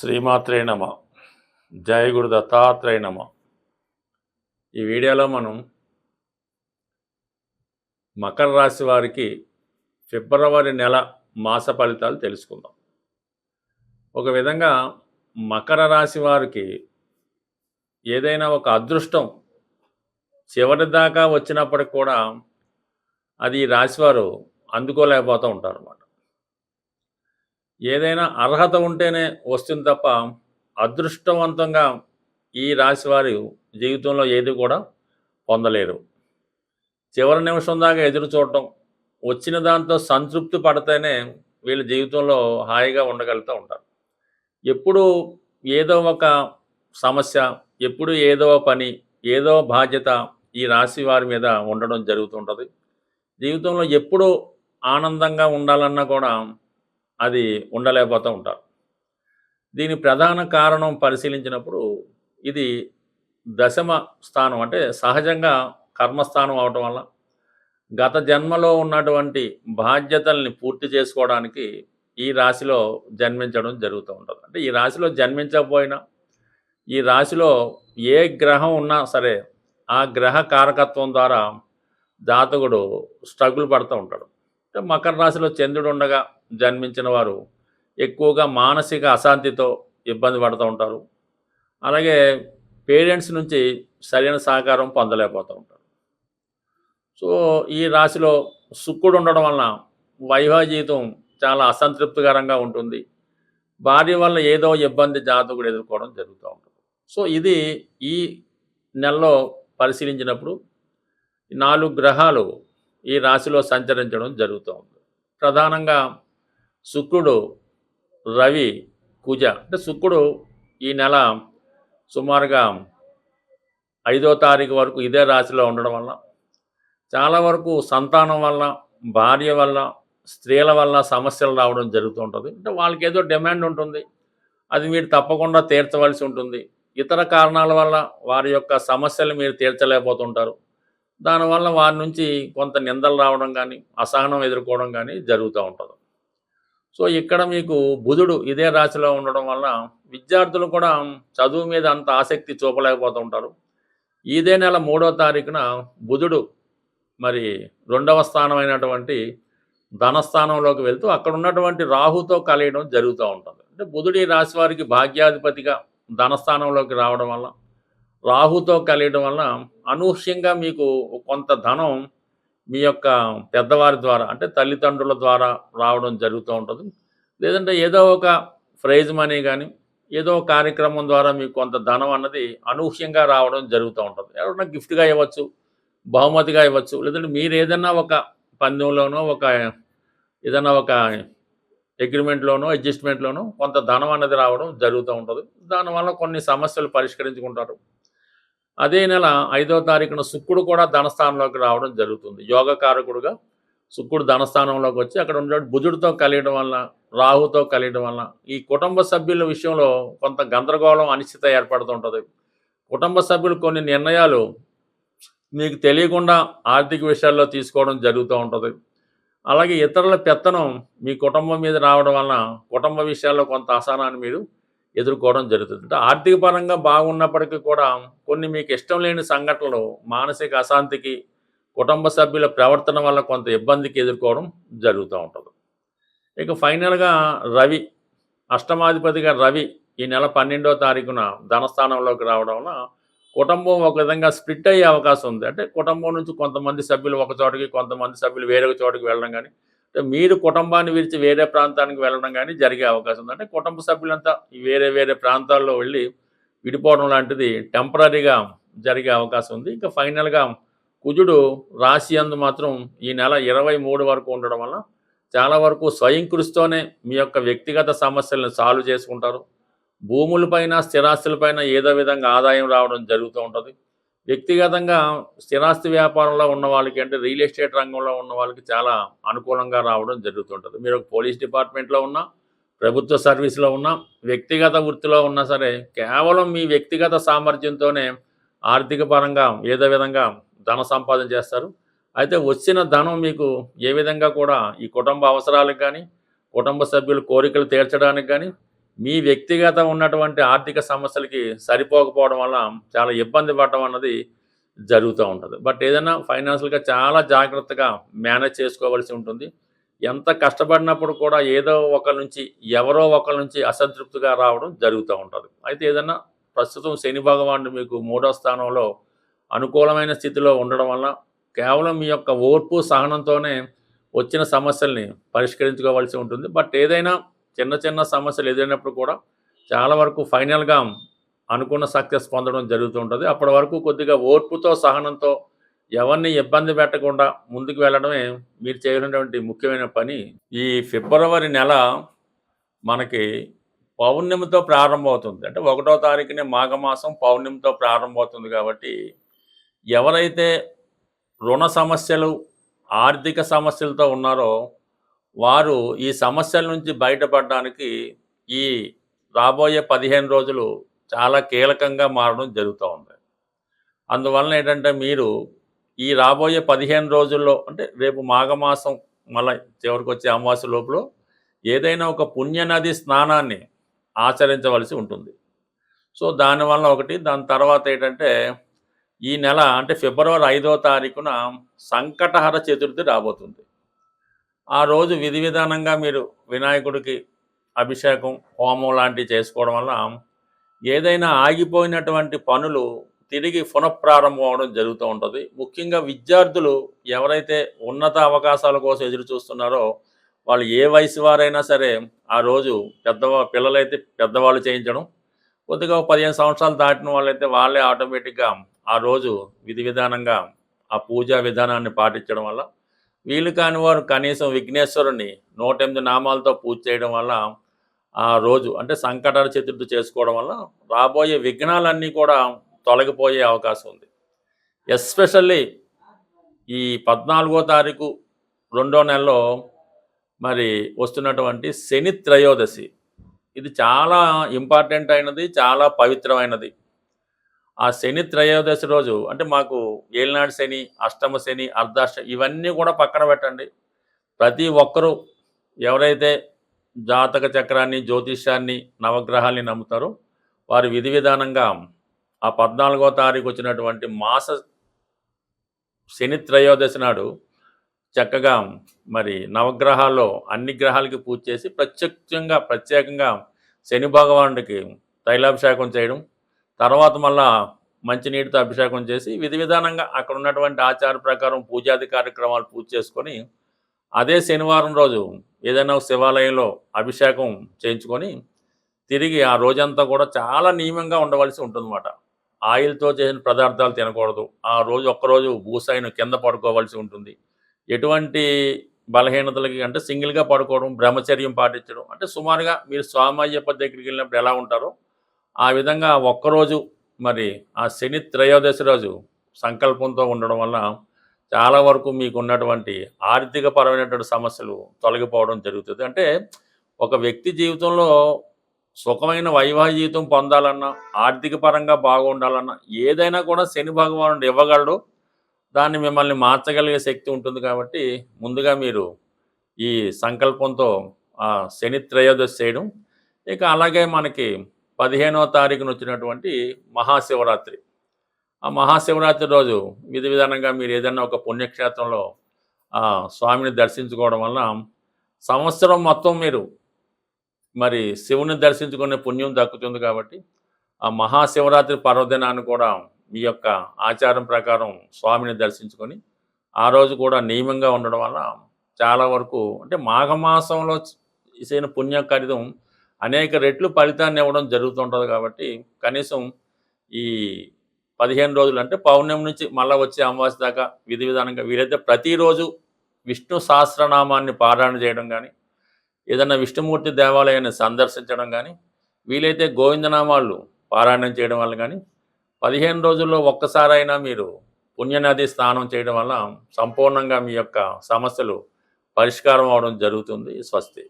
శ్రీమాత్రే నమ. జయ గురు దత్తాత్రేయ నమ. ఈ వీడియోలో మనం మకర రాశి వారికి ఫిబ్రవరి నెల మాస ఫలితాలు తెలుసుకుందాం. ఒక విధంగా మకర రాశి వారికి ఏదైనా ఒక అదృష్టం చివరి దాకా వచ్చినప్పటికి కూడా అది ఈ రాశివారు అందుకోలేకపోతూ ఉంటారు అన్నమాట. ఏదైనా అర్హత ఉంటేనే వస్తుంది తప్ప అదృష్టవంతంగా ఈ రాశి వారి జీవితంలో ఏది కూడా పొందలేరు. చివరి నిమిషం దాకా ఎదురు చూడటం, వచ్చిన దాంతో సంతృప్తి పడితేనే వీళ్ళ జీవితంలో హాయిగా ఉండగలుగుతూ ఉంటారు. ఎప్పుడు ఏదో ఒక సమస్య, ఎప్పుడు ఏదో పని, ఏదో బాధ్యత ఈ రాశి వారి మీద ఉండడం జరుగుతుంటుంది. జీవితంలో ఎప్పుడూ ఆనందంగా ఉండాలన్నా కూడా అది ఉండలేకపోతూ ఉంటారు. దీని ప్రధాన కారణం పరిశీలించినప్పుడు ఇది దశమ స్థానం, అంటే సహజంగా కర్మస్థానం అవటం వల్ల గత జన్మలో ఉన్నటువంటి బాధ్యతల్ని పూర్తి చేసుకోవడానికి ఈ రాశిలో జన్మించడం జరుగుతూ ఉంటుంది. అంటే ఈ రాశిలో జన్మించకపోయినా ఈ రాశిలో ఏ గ్రహం ఉన్నా సరే ఆ గ్రహ కారకత్వం ద్వారా జాతకుడు స్ట్రగుల్ పడుతూ ఉంటాడు. మకర రాశిలో చంద్రుడు ఉండగా జన్మించిన వారు ఎక్కువగా మానసిక అశాంతితో ఇబ్బంది పడుతూ ఉంటారు. అలాగే పేరెంట్స్ నుంచి సరైన సహకారం పొందలేకపోతూ ఉంటారు. సో ఈ రాశిలో శుక్రుడు ఉండడం వలన వైవాహిక జీవితం చాలా అసంతృప్తికరంగా ఉంటుంది. భార్య వల్ల ఏదో ఇబ్బంది జాతకుడు ఎదుర్కోవడం జరుగుతూ ఉంటుంది. సో ఇది ఈ నెలలో పరిశీలించినప్పుడు 4 గ్రహాలు ఈ రాశిలో సంచరించడం జరుగుతూ ఉంది. ప్రధానంగా శుక్రుడు, రవి, కుజ. అంటే శుక్రుడు ఈ నెల సుమారుగా 5వ తారీఖు వరకు ఇదే రాశిలో ఉండడం వల్ల చాలా వరకు సంతానం వల్ల, భార్య వల్ల, స్త్రీల వల్ల సమస్యలు రావడం జరుగుతూ ఉంటుంది. అంటే వాళ్ళకి ఏదో డిమాండ్ ఉంటుంది, అది మీరు తప్పకుండా తీర్చవలసి ఉంటుంది. ఇతర కారణాల వల్ల వారి యొక్క సమస్యలు మీరు తీర్చలేకపోతుంటారు. దానివల్ల వారి నుంచి కొంత నిందలు రావడం కానీ, అసహనం ఎదుర్కోవడం కానీ జరుగుతూ ఉంటుంది. సో ఇక్కడ మీకు బుధుడు ఇదే రాశిలో ఉండడం వల్ల విద్యార్థులు కూడా చదువు మీద అంత ఆసక్తి చూపలేకపోతూ ఉంటారు. ఇదే నెల 3వ తారీఖున బుధుడు మరి 2వ స్థానమైనటువంటి ధనస్థానంలోకి వెళ్తూ అక్కడ ఉన్నటువంటి రాహుతో కలియడం జరుగుతూ ఉంటుంది. అంటే బుధుడు ఈ రాశి వారికి భాగ్యాధిపతిగా ధనస్థానంలోకి రావడం వల్ల, రాహుతో కలియడం వల్ల అనూహ్యంగా మీకు కొంత ధనం మీ యొక్క పెద్దవారి ద్వారా, అంటే తల్లిదండ్రుల ద్వారా రావడం జరుగుతూ ఉంటుంది. లేదంటే ఏదో ఒక ప్రైజ్ మనీ కానీ, ఏదో కార్యక్రమం ద్వారా మీకు కొంత ధనం అన్నది అనూహ్యంగా రావడం జరుగుతూ ఉంటుంది. ఎవరైనా గిఫ్ట్గా ఇవ్వచ్చు, బహుమతిగా ఇవ్వచ్చు, లేదంటే మీరు ఏదైనా ఒక పందెంలోనో, ఏదైనా ఒక అగ్రిమెంట్లోనో, అడ్జస్ట్మెంట్లోనో కొంత ధనం అన్నది రావడం జరుగుతూ ఉంటుంది. దానివల్ల కొన్ని సమస్యలు పరిష్కరించుకుంటారు. అదే నెల 5వ తారీఖున శుక్రుడు కూడా ధనస్థానంలోకి రావడం జరుగుతుంది. యోగకారకుడుగా శుక్రుడు ధనస్థానంలోకి వచ్చి అక్కడ ఉండే బుధుడితో కలియడం వల్ల, రాహుతో కలియడం వల్ల ఈ కుటుంబ సభ్యుల విషయంలో కొంత గందరగోళం, అనిశ్చిత ఏర్పడుతుంటుంది. కుటుంబ సభ్యులు కొన్ని నిర్ణయాలు మీకు తెలియకుండా ఆర్థిక విషయాల్లో తీసుకోవడం జరుగుతూ ఉంటుంది. అలాగే ఇతరుల పెత్తనం మీ కుటుంబం మీద రావడం వలన కుటుంబ విషయాల్లో కొంత అసహనాన్ని మీరు ఎదుర్కోవడం జరుగుతుంది. అంటే ఆర్థిక పరంగా బాగున్నప్పటికీ కూడా కొన్ని మీకు ఇష్టం లేని సంఘటనలు మానసిక అశాంతికి, కుటుంబ సభ్యుల ప్రవర్తన వల్ల కొంత ఇబ్బందికి ఎదుర్కోవడం జరుగుతూ ఉంటుంది. ఇక ఫైనల్గా రవి, అష్టమాధిపతిగా రవి ఈ నెల 12వ తారీఖున ధనస్థానంలోకి రావడం వల్ల కుటుంబం ఒక విధంగా స్ప్లిట్ అయ్యే అవకాశం ఉంది. అంటే కుటుంబం నుంచి కొంతమంది సభ్యులు ఒక చోటకి, కొంతమంది సభ్యులు వేరే చోటకి వెళ్ళడం కానీ, మీరు కుటుంబాన్ని విడిచి వేరే ప్రాంతానికి వెళ్ళడం కానీ జరిగే అవకాశం ఉంది. అంటే కుటుంబ సభ్యులంతా వేరే వేరే ప్రాంతాల్లో వెళ్ళి విడిపోవడం లాంటిది టెంపరీగా జరిగే అవకాశం ఉంది. ఇంకా ఫైనల్గా కుజుడు రాశి యందు మాత్రం ఈ నెల 23 వరకు ఉండడం వల్ల చాలా వరకు స్వయం కృషితోనే మీ యొక్క వ్యక్తిగత సమస్యలను సాల్వ్ చేసుకుంటారు. భూములపైన, స్థిరాస్తులపైన ఏదో విధంగా ఆదాయం రావడం జరుగుతూ ఉంటుంది. వ్యక్తిగతంగా స్థిరాస్తి వ్యాపారంలో ఉన్న వాళ్ళకి, అంటే రియల్ ఎస్టేట్ రంగంలో ఉన్న వాళ్ళకి చాలా అనుకూలంగా రావడం జరుగుతుంటుంది. మీరు ఒక పోలీస్ డిపార్ట్మెంట్లో ఉన్నా, ప్రభుత్వ సర్వీస్లో ఉన్నా, వ్యక్తిగత వృత్తిలో ఉన్నా సరే కేవలం మీ వ్యక్తిగత సామర్థ్యంతోనే ఆర్థిక పరంగా ఏదో విధంగా ధన సంపాదన చేస్తారు. అయితే వచ్చిన ధనం మీకు ఏ విధంగా కూడా ఈ కుటుంబ అవసరాలకు కానీ, కుటుంబ సభ్యుల కోరికలు తీర్చడానికి కానీ మీ వ్యక్తిగత ఉన్నటువంటి ఆర్థిక సమస్యలకి సరిపోకపోవడం వల్ల చాలా ఇబ్బంది పడడం అన్నది జరుగుతూ ఉంటుంది. బట్ ఏదైనా ఫైనాన్షియల్‌గా చాలా జాగ్రత్తగా మేనేజ్ చేసుకోవాల్సి ఉంటుంది. ఎంత కష్టపడినప్పుడు కూడా ఏదో ఒకళ్ళ నుంచి, ఎవరో ఒకళ్ళ నుంచి అసంతృప్తిగా రావడం జరుగుతూ ఉంటది. అయితే ఏదన్నా ప్రస్తుతం శని భగవానుడు మీకు 3వ స్థానంలో అనుకూలమైన స్థితిలో ఉండడం వల్ల కేవలం మీ యొక్క ఓర్పు, సహనంతోనే వచ్చిన సమస్యల్ని పరిష్కరించుకోవాల్సి ఉంటుంది. బట్ ఏదైనా చిన్న చిన్న సమస్యలు ఎదురైనప్పుడు కూడా చాలా వరకు ఫైనల్‌గా అనుకున్న సక్సెస్ పొందడం జరుగుతూ ఉంటది. అప్పటి వరకు కొద్దిగా ఓర్పుతో, సహనంతో ఎవరిని ఇబ్బంది పెట్టకుండా ముందుకు వెళ్ళడమే మీరు చేయనటువంటి ముఖ్యమైన పని. ఈ ఫిబ్రవరి నెల మనకి పౌర్ణమితో ప్రారంభమవుతుంది. అంటే 1వ తారీఖునే మాఘమాసం పౌర్ణమితో ప్రారంభమవుతుంది కాబట్టి, ఎవరైతే రుణ సమస్యలు, ఆర్థిక సమస్యలతో ఉన్నారో, వారు ఈ సమస్యల నుంచి బయటపడడానికి ఈ రాబోయే 15 రోజులు చాలా కీలకంగా మారడం జరుగుతూ ఉంది. అందువలన ఏంటంటే మీరు ఈ రాబోయే 15 రోజుల్లో అంటే రేపు మాఘమాసం మళ్ళా చివరికొచ్చే అమావాస్య లోపల ఏదైనా ఒక పుణ్యనది స్నానాన్ని ఆచరించవలసి ఉంటుంది. సో దానివల్ల ఒకటి. దాని తర్వాత ఏంటంటే ఈ నెల అంటే ఫిబ్రవరి 5వ తారీఖున సంకటహర చతుర్థి రాబోతుంది. ఆ రోజు విధి విధానంగా మీరు వినాయకుడికి అభిషేకం, హోమం లాంటివి చేసుకోవడం వల్ల ఏదైనా ఆగిపోయినటువంటి పనులు తిరిగి పునఃప్రారంభం అవ్వడం జరుగుతూ ఉంటుంది. ముఖ్యంగా విద్యార్థులు ఎవరైతే ఉన్నత అవకాశాల కోసం ఎదురు చూస్తున్నారో, వాళ్ళు ఏ వయసు వారైనా సరే ఆ రోజు పిల్లలైతే పెద్దవాళ్ళు చేయించడం, కొద్దిగా 15 సంవత్సరాలు దాటిన వాళ్ళైతే వాళ్ళే ఆటోమేటిక్‌గా ఆ రోజు విధి విధానంగా ఆ పూజా విధానాన్ని పాటించడం వల్ల, వీలు కాని వారు కనీసం విఘ్నేశ్వరుని 108 నామాలతో పూజ చేయడం వల్ల ఆ రోజు అంటే సంకటహర చతుర్థి చేసుకోవడం వల్ల రాబోయే విఘ్నాలన్నీ కూడా తొలగిపోయే అవకాశం ఉంది. ఎస్పెషల్లీ ఈ 14వ తారీఖు 2వ నెలలో మరి వస్తున్నటువంటి శని త్రయోదశి. ఇది చాలా ఇంపార్టెంట్ అయినది, చాలా పవిత్రమైనది. ఆ శని త్రయోదశి రోజు అంటే మాకు ఏలినాడు శని, అష్టమ శని, ఇవన్నీ కూడా పక్కన పెట్టండి. ప్రతి ఒక్కరూ ఎవరైతే జాతక చక్రాన్ని, జ్యోతిష్యాన్ని, నవగ్రహాల్ని నమ్ముతారో వారి విధి విధానంగా ఆ 14వ తారీఖు వచ్చినటువంటి మాస శని త్రయోదశి నాడు చక్కగా మరి నవగ్రహాల్లో అన్ని గ్రహాలకి పూజ చేసి ప్రత్యేకంగా శని భగవానుడికి తైలాభిషేకం చేయడం, తర్వాత మళ్ళా మంచినీటితో అభిషేకం చేసి విధి విధానంగా అక్కడ ఉన్నటువంటి ఆచార ప్రకారం పూజాది కార్యక్రమాలు పూజ చేసుకొని, అదే శనివారం రోజు ఏదైనా శివాలయంలో అభిషేకం చేయించుకొని తిరిగి ఆ రోజంతా కూడా చాలా నియమంగా ఉండవలసి ఉంటుందన్నమాట. ఆయిల్‌తో చేసిన పదార్థాలు తినకూడదు. ఆ రోజు ఒక్కరోజు భూసైన కింద పడుకోవాల్సి ఉంటుంది. ఎటువంటి బలహీనతలకి అంటే సింగిల్‌గా పడుకోవడం, బ్రహ్మచర్యం పాటించడం. అంటే సుమారుగా మీరు స్వామయ్యప్ప దగ్గరికి వెళ్ళినప్పుడు ఎలా ఉంటారో, ఆ విధంగా ఒక్కరోజు మరి ఆ శని త్రయోదశి రోజు సంకల్పంతో ఉండడం వల్ల చాలా వరకు మీకున్నటువంటి ఆర్థికపరమైనటువంటి సమస్యలు తొలగిపోవడం జరుగుతుంది. అంటే ఒక వ్యక్తి జీవితంలో సుఖమైన వైవాహిక జీవితం పొందాలన్నా, ఆర్థిక పరంగా బాగుండాలన్నా ఏదైనా కూడా శని భగవానుడు ఇవ్వగలడు. దాన్ని మిమ్మల్ని మార్చగలిగే శక్తి ఉంటుంది కాబట్టి ముందుగా మీరు ఈ సంకల్పంతో శని త్రయోదశి చేయడం. ఇక అలాగే మనకి 15వ తారీఖున వచ్చినటువంటి మహాశివరాత్రి. ఆ మహాశివరాత్రి రోజు విధి విధానంగా మీరు ఏదైనా ఒక పుణ్యక్షేత్రంలో స్వామిని దర్శించుకోవడం వల్ల సంవత్సరం మొత్తం మీరు మరి శివుని దర్శించుకునే పుణ్యం దక్కుతుంది కాబట్టి ఆ మహాశివరాత్రి పర్వదినాన్ని కూడా మీ యొక్క ఆచారం ప్రకారం స్వామిని దర్శించుకొని ఆ రోజు కూడా నియమంగా ఉండడం వల్ల చాలా వరకు అంటే మాఘమాసంలో చేసిన పుణ్యకార్యం అనేక రెట్లు ఫలితాన్ని ఇవ్వడం జరుగుతుంటుంది కాబట్టి కనీసం ఈ 15 రోజులు అంటే పౌర్ణమి నుంచి మళ్ళీ వచ్చే అమావాస్య దాకా విధి విధానంగా వీలైతే ప్రతిరోజు విష్ణు సహస్రనామాన్ని పారాయణ చేయడం కానీ, ఏదైనా విష్ణుమూర్తి దేవాలయాన్ని సందర్శించడం కానీ, వీలైతే గోవిందనామాలు పారాయణం చేయడం వల్ల కానీ 15 రోజుల్లో ఒక్కసారైనా మీరు పుణ్యనది స్నానం చేయడం వల్ల సంపూర్ణంగా మీ యొక్క సమస్యలు పరిష్కారం అవడం జరుగుతుంది. స్వస్తి.